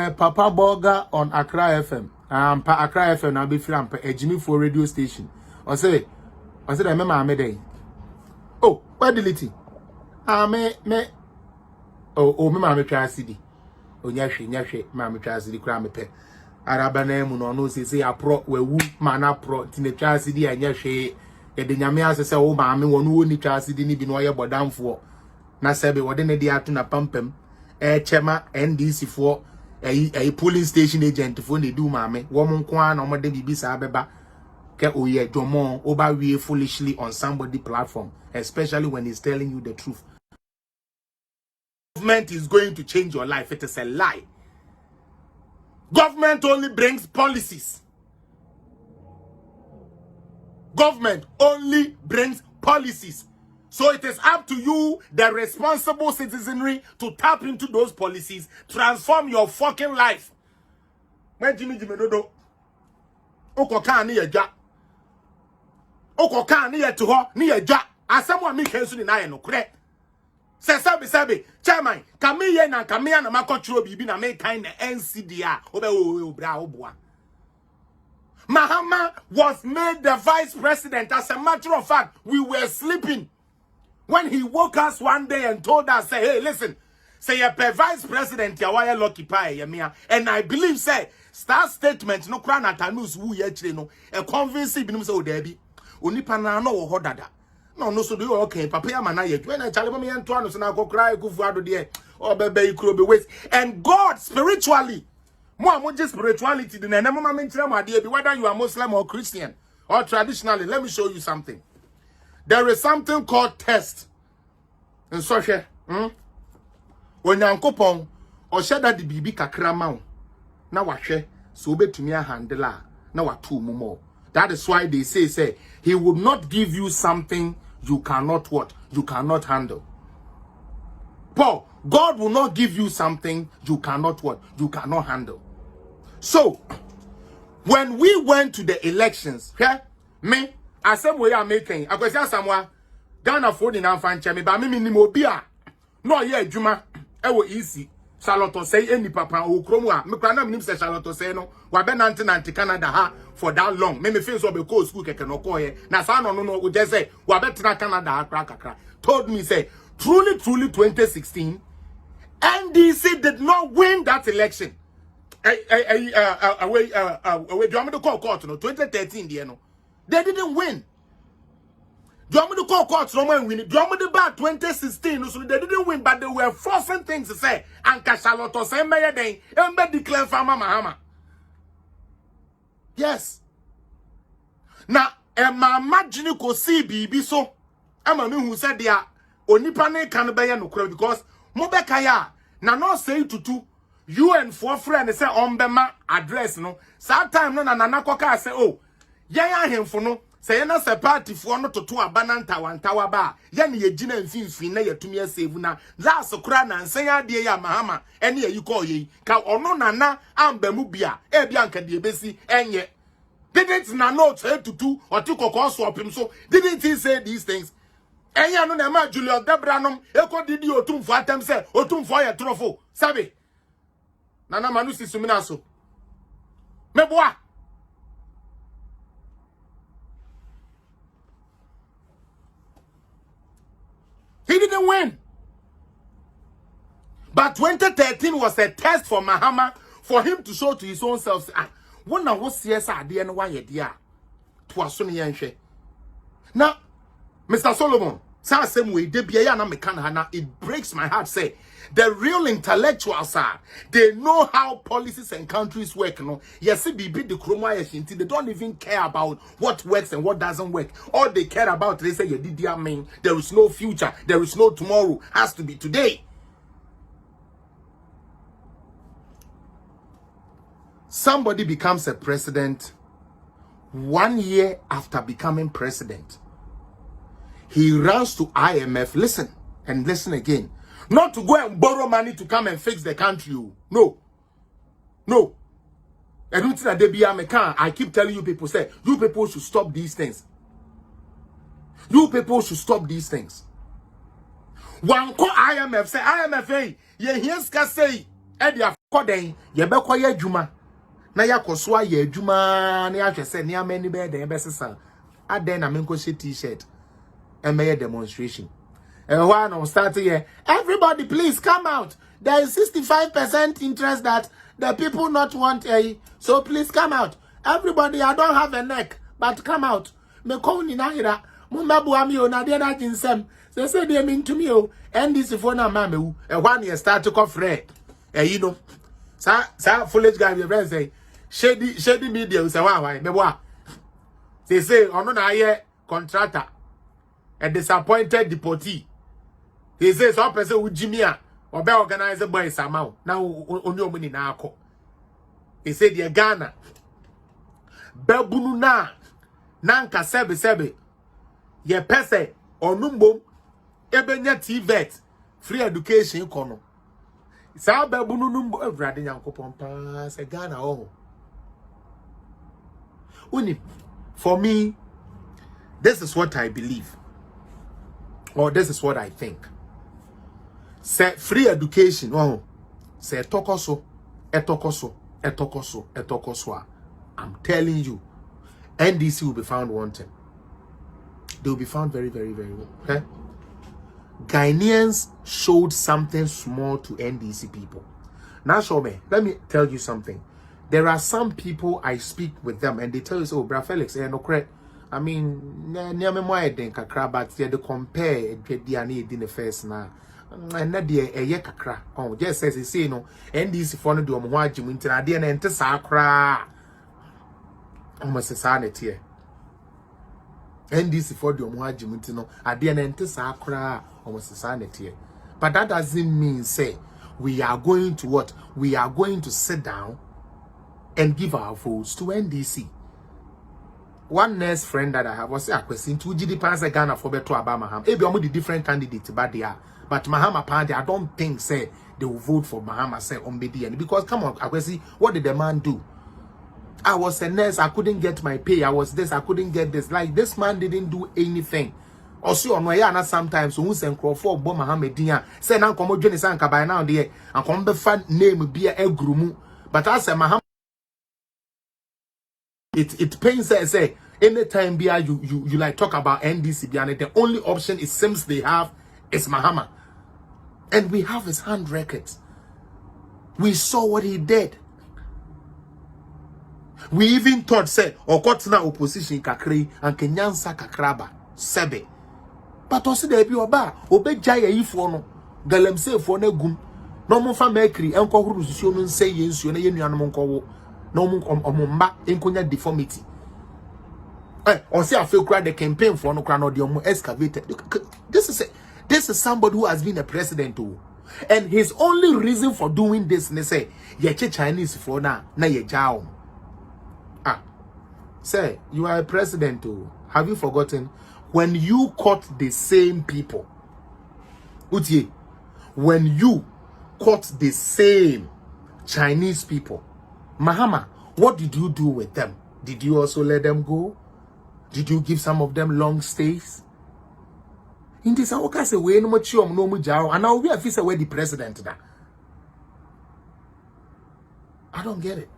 Papa Burger on Accra FM. Accra FM na be free a Jimmy for radio station. I remember me day. Oh, where delete it? Me me mama try CD. Oh, nyahwe mama try CD kra me pe. Araba na mu no say apro wewu mana pro tine try CD anyahwe. E de nyame asese wo maame wo no ni try CD ni bi no ye bodamfo. Na sebe wo de ne dia to na pampam. Chema NDC for a polling station agent for they do mame woman kwan no de bibi sa beba ke oye jomo over we foolishly on somebody platform, especially when he's telling you the truth. Government is going to change your life. It is a lie. Government only brings policies. Government only brings policies. So it is up to you, the responsible citizenry, to tap into those policies, transform your fucking life. When Jimmy Dodo, Okoka ni eja, Okoka ni etuho ni eja. Asamwa mi kensu ni na ye no kure. Sabi, chairman, kami ye na kami ya na makochiro bibi na me kind NCDA. Obe obra obwa. Mahama was made the vice president. As a matter of fact, we were sleeping. When he woke us one day and told us, say, hey, listen, say you're vice president, you're why lucky pie, and I believe, say, star statement, no crown at a news, woo, no, a convincing, so Debbie, Unipana, no, hodada. No, so do you okay, Papa Mana, when I tell me and Tuanos and I go cry, go for dear, or baby, could be waste. And God, spiritually, more just spirituality than a number my dear, whether you are Muslim or Christian or traditionally, let me show you something. There is something called test. And so, when you uncle or share that the baby kakra mount, now what share, so be to me a handler, now what 2 more. That is why they say, he will not give you something you cannot what? You cannot handle. Paul, God will not give you something you cannot what? You cannot handle. So, when we went to the elections, me, as some way I'm making, I was just somewhere, Ghana for the Nanfan me, but me minimobia. No, yeah, Juma, easy. Charlotte say any papa who cromwa, me cranam nim say Charlotte say no, waben anti Canada ha for that long. Me feel so because school can occur. Na sa no, we just say, wabetra Canada ha crack. Told me, say, truly, 2016, NDC did not win that election. Away, do you want me to call court, no, 2013, you know. They didn't win. Do you want me to call court no one winning? Do you want me to back 2016? So they didn't win, but they were forcing things to say. And Kashaloto say me day, and declare Farmer Mahama. Yes. Now, my imagine ko see bibi so. I'm a who said they are onipane can be no crowd because Mobekaya na no say to you and 4 friends say ombema address no. Sometime no na nakoka say oh. Yaya hemfo no say na se party for no to abananta wantawa ba ya ne yegina mfimfin na yatumi asave na za sokra na nsan ya de ya mahama ene yi call yi ka ono nana amba mu bia e bia nka de besi enye didn't na no to tutu or to kokon swap him so didn't he say these things enye no na ma Julius Debranom eko didi otumfo atem say otumfo ye trofo sabe nana manu sisumina so meboa. He didn't win. But 2013 was a test for Mahama for him to show to his own self. When I was CSR, the and why dear to a sunny yanshe. Now, Mr. Solomon, same way, it breaks my heart. Say the real intellectuals are they know how policies and countries work. No, yes, be the chroma. They don't even care about what works and what doesn't work. All they care about, they say, there is no future, there is no tomorrow, has to be today. Somebody becomes a president 1 year after becoming president. He runs to IMF. Listen and listen again. Not to go and borrow money to come and fix the country. No. No. I keep telling you people, say, you people should stop these things. You people should stop these things. One call IMF, say, IMF, hey, here's say, Koden, ye be koye juma. Na ya koswa ye juma, na ya se ni ameni be den be sesa. Aden na menko she t-shirt. And make a demonstration. And when I'm starting here, everybody please come out. There is 65% interest that the people not want a, so please come out. Everybody, I don't have a neck, but come out. Me ko ni na hira. Mumbabu ami o na de na jinsem. They say they mean to me o. NDC for na mama wu. And when you start to cough red. You know. Sa foolish guy we friend say shady media say why me wa. They say ono na ye contractor. A disappointed deportee. He says, "So person with Jimmy, or be organized by somehow. Now only money na ako." He said, "The Ghana, Belbunu na nanka sebe ye pese onumbo ebenya TVET free education kono. Sa Belbunu numbo evrade nyankopon pa se Ghana oh. Uni, for me, this is what I believe. Or this is what I think. Say free education. Oh, say etokoso. I'm telling you, NDC will be found wanting. They will be found very, very, very well. Okay? Ghanaians showed something small to NDC people. Now, show me. Let me tell you something. There are some people I speak with them and they tell you, "Oh, Bra Felix, no correct. I mean, near me more than kakra, but they compare the the first now. And that dear a kakra. Oh, just as he say no, and this for no do watching winter, I didn't enter sacra. Almost a sanity. And this for the watching winter, no, I didn't enter sacra, almost a sanity. But that doesn't mean say we are going to what? We are going to sit down and give our votes to NDC. One nurse friend that I have was a question to GD pass Ghana for better about Maham. Maybe I'm the different candidates, but they are. But Maham apparently, I don't think say they will vote for Maham say on BDN because come on, I see what did the man do? I was a nurse, I couldn't get my pay. I was this, I couldn't get this. Like this man didn't do anything. Also on my sometimes who send Crawford Bo Mohammedia say now come join Sanka by now there and come be fan name be a grumu. But I say Maham. It pains say anytime you like talk about NDC and the only option it seems they have is Mahama. And we have his hand records. We saw what he did. We even thought say okotna opposition kakri and kenyansa kakraba sebe. But also there be oba obeja ye ifo no galamse fo na gum no mo fa mercury enko huru susuo no nse ye nsuo na ye nuanom nko wo no omumba enkonya deformity or say I feel cry the campaign for no crown or the excavated. This is somebody who has been a president too. And his only reason for doing this, they say, ye Chinese for na ye jao. Say, you are a president too. Have you forgotten when you caught the same people? Utie, when you caught the same Chinese people, Mahama, what did you do with them? Did you also let them go? Did you give some of them long stays? In this okay say we no much no mu jao and now we have say we the president da. I don't get it.